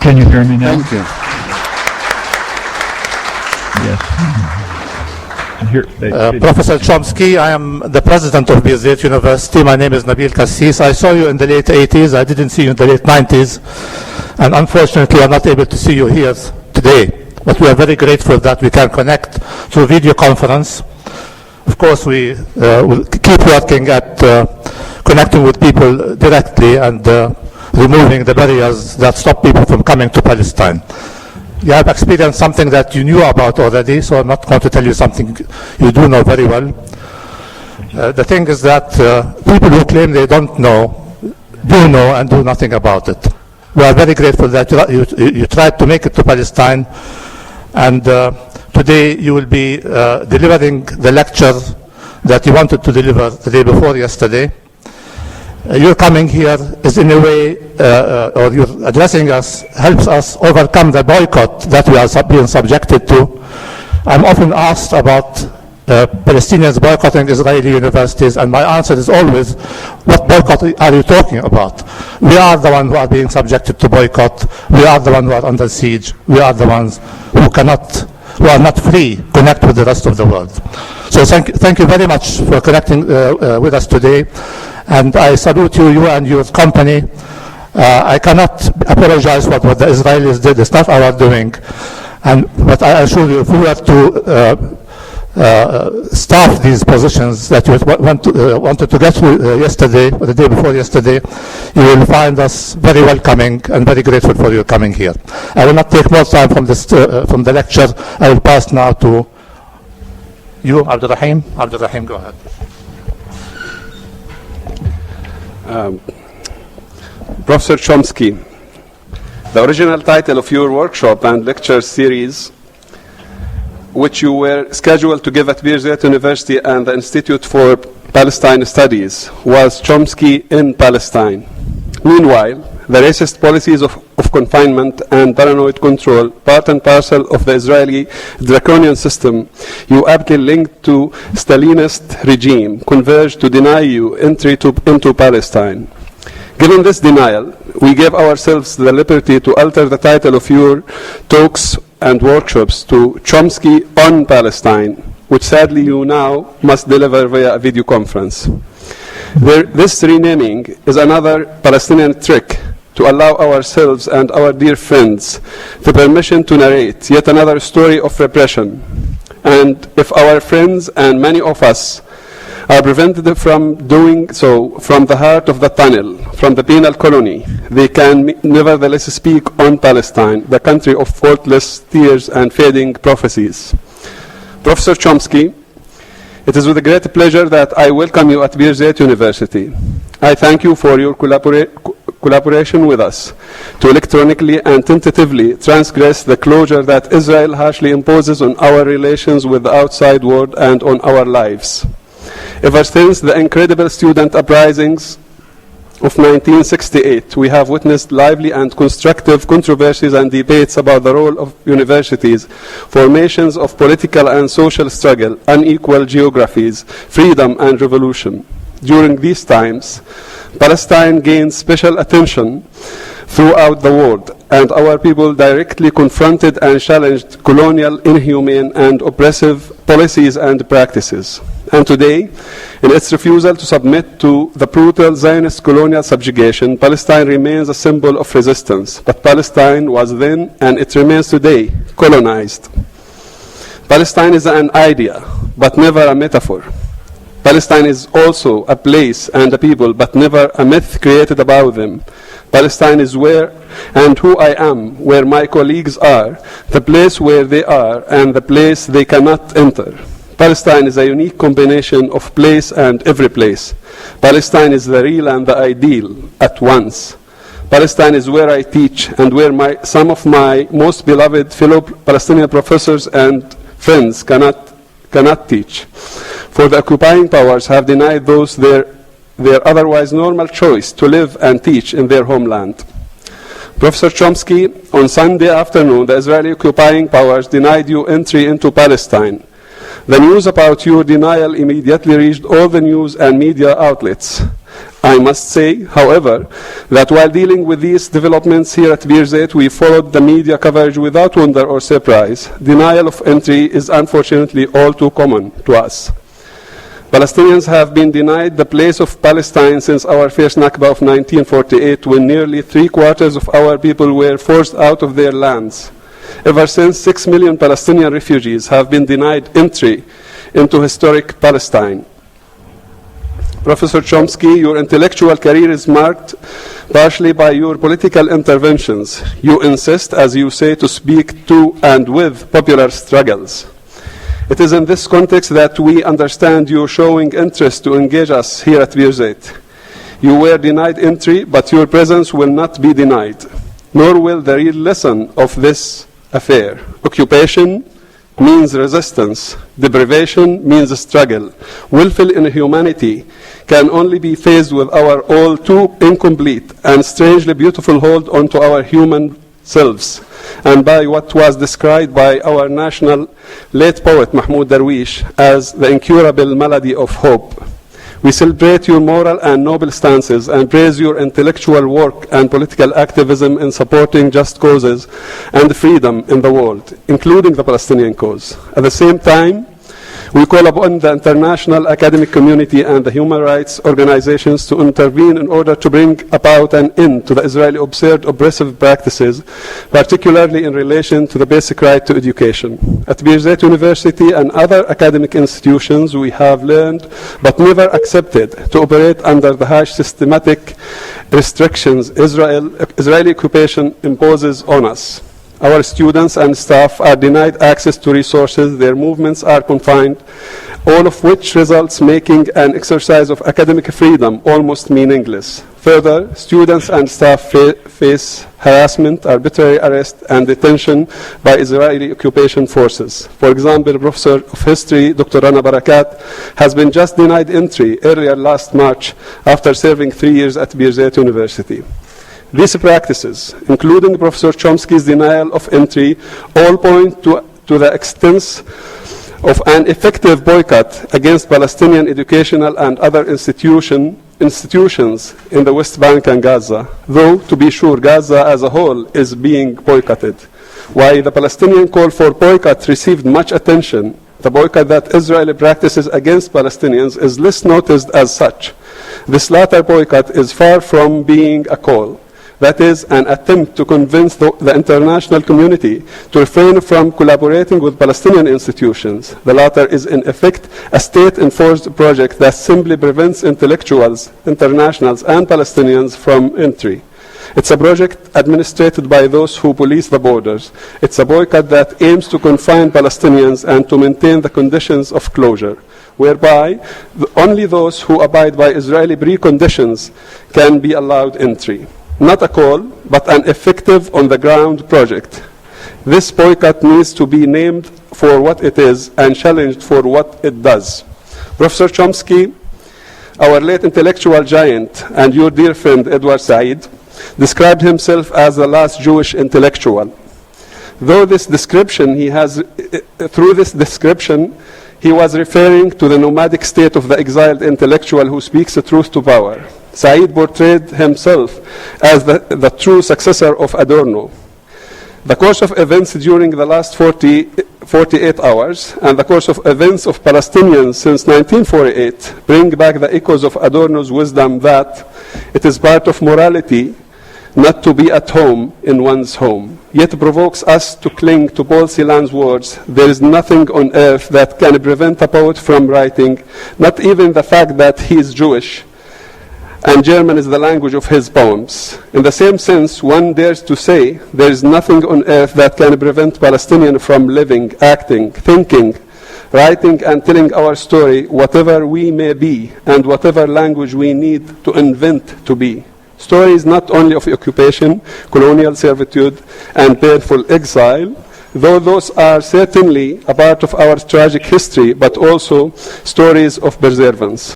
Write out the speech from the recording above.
Can you hear me now? Thank you. Yes. And here, Professor Chomsky, I am the president of Birzeit University. My name is Nabil Kassis. I saw you in the late 80s. I didn't see you in the late 90s. And unfortunately, I'm not able to see you here today. But we are very grateful that we can connect through video conference. Of course, we will keep working at connecting with people directly and removing the barriers that stop people from coming to Palestine. You have experienced something that you knew about already, so I'm not going to tell you something you do know very well. The thing is that people who claim they don't know, do know and do nothing about it. We are very grateful that you tried to make it to Palestine, and today you will be delivering the lecture that you wanted to deliver the day before yesterday. Your coming here is in a way, or you're addressing us, helps us overcome the boycott that we are being subjected to. I'm often asked about Palestinians boycotting Israeli universities, and my answer is always, what boycott are you talking about? We are the ones who are being subjected to boycott. We are the ones who are under siege. We are the ones who are not free, connect with the rest of the world. So thank you very much for connecting with us today. And I salute you and your company. I cannot apologize for what the Israelis did. It's not our doing. But I assure you, if we were to staff these positions that you wanted to get through yesterday, or the day before yesterday, you will find us very welcoming and very grateful for your coming here. I will not take more time from the lecture. I will pass now to you, Abdurrahim. Abdurrahim, go ahead. Professor Chomsky, the original title of your workshop and lecture series, which you were scheduled to give at Birzeit University and the Institute for Palestine Studies, was Chomsky in Palestine. Meanwhile, the racist policies of confinement and paranoid control, part and parcel of the Israeli draconian system you aptly linked to Stalinist regime, converged to deny you entry into Palestine. Given this denial, we gave ourselves the liberty to alter the title of your talks and workshops to Chomsky on Palestine, which sadly you now must deliver via a video conference. This renaming is another Palestinian trick to allow ourselves and our dear friends the permission to narrate yet another story of repression. And if our friends and many of us are prevented from doing so from the heart of the tunnel, from the penal colony, they can nevertheless speak on Palestine, the country of faultless tears and fading prophecies. Professor Chomsky, it is with a great pleasure that I welcome you at Birzeit University. I thank you for your collaboration with us to electronically and tentatively transgress the closure that Israel harshly imposes on our relations with the outside world and on our lives. Ever since the incredible student uprisings of 1968, we have witnessed lively and constructive controversies and debates about the role of universities, formations of political and social struggle, unequal geographies, freedom and revolution. During these times, Palestine gained special attention throughout the world, and our people directly confronted and challenged colonial, inhumane, and oppressive policies and practices. And today, in its refusal to submit to the brutal Zionist colonial subjugation, Palestine remains a symbol of resistance. But Palestine was then, and it remains today, colonized. Palestine is an idea, but never a metaphor. Palestine is also a place and a people, but never a myth created about them. Palestine is where and who I am, where my colleagues are, the place where they are, and the place they cannot enter. Palestine is a unique combination of place and every place. Palestine is the real and the ideal at once. Palestine is where I teach and where some of my most beloved fellow Palestinian professors and friends cannot teach. For the occupying powers have denied those their otherwise normal choice to live and teach in their homeland. Professor Chomsky, on Sunday afternoon, the Israeli occupying powers denied you entry into Palestine. The news about your denial immediately reached all the news and media outlets. I must say, however, that while dealing with these developments here at Birzeit, we followed the media coverage without wonder or surprise. Denial of entry is unfortunately all too common to us. Palestinians have been denied the place of Palestine since our first Nakba of 1948, when nearly 3/4 of our people were forced out of their lands. Ever since, 6 million Palestinian refugees have been denied entry into historic Palestine. Professor Chomsky, your intellectual career is marked partially by your political interventions. You insist, as you say, to speak to and with popular struggles. It is in this context that we understand you showing interest to engage us here at Birzeit. You were denied entry, but your presence will not be denied, nor will the real lesson of this affair. Occupation means resistance. Deprivation means struggle. Willful inhumanity can only be faced with our all too incomplete and strangely beautiful hold onto our human selves, and by what was described by our national late poet Mahmoud Darwish as the incurable malady of hope. We celebrate your moral and noble stances and praise your intellectual work and political activism in supporting just causes and freedom in the world, including the Palestinian cause. At the same time, we call upon the international academic community and the human rights organizations to intervene in order to bring about an end to the Israeli absurd oppressive practices, particularly in relation to the basic right to education. At Birzeit University and other academic institutions, we have learned but never accepted to operate under the harsh systematic restrictions Israeli occupation imposes on us. Our students and staff are denied access to resources, their movements are confined, all of which results making an exercise of academic freedom almost meaningless. Further, students and staff face harassment, arbitrary arrest, and detention by Israeli occupation forces. For example, Professor of History Dr. Rana Barakat has been just denied entry earlier last March after serving 3 years at Birzeit University. These practices, including Professor Chomsky's denial of entry, all point to the extent of an effective boycott against Palestinian educational and other institutions in the West Bank and Gaza, though, to be sure, Gaza as a whole is being boycotted. While the Palestinian call for boycott received much attention, the boycott that Israel practices against Palestinians is less noticed as such. This latter boycott is far from being a call. That is an attempt to convince the international community to refrain from collaborating with Palestinian institutions. The latter is in effect a state-enforced project that simply prevents intellectuals, internationals, and Palestinians from entry. It's a project administered by those who police the borders. It's a boycott that aims to confine Palestinians and to maintain the conditions of closure, whereby only those who abide by Israeli preconditions can be allowed entry. Not a call, but an effective on-the-ground project. This boycott needs to be named for what it is and challenged for what it does. Professor Chomsky, our late intellectual giant, and your dear friend Edward Said, described himself as the last Jewish intellectual. Through this description, he was referring to the nomadic state of the exiled intellectual who speaks the truth to power. Said portrayed himself as the true successor of Adorno. The course of events during the last 48 hours and the course of events of Palestinians since 1948 bring back the echoes of Adorno's wisdom that it is part of morality not to be at home in one's home. Yet provokes us to cling to Paul Celan's words, there is nothing on earth that can prevent a poet from writing, not even the fact that he is Jewish, and German is the language of his poems. In the same sense, one dares to say there is nothing on earth that can prevent Palestinians from living, acting, thinking, writing and telling our story, whatever we may be and whatever language we need to invent to be. Stories not only of occupation, colonial servitude, and painful exile, though those are certainly a part of our tragic history, but also stories of perseverance.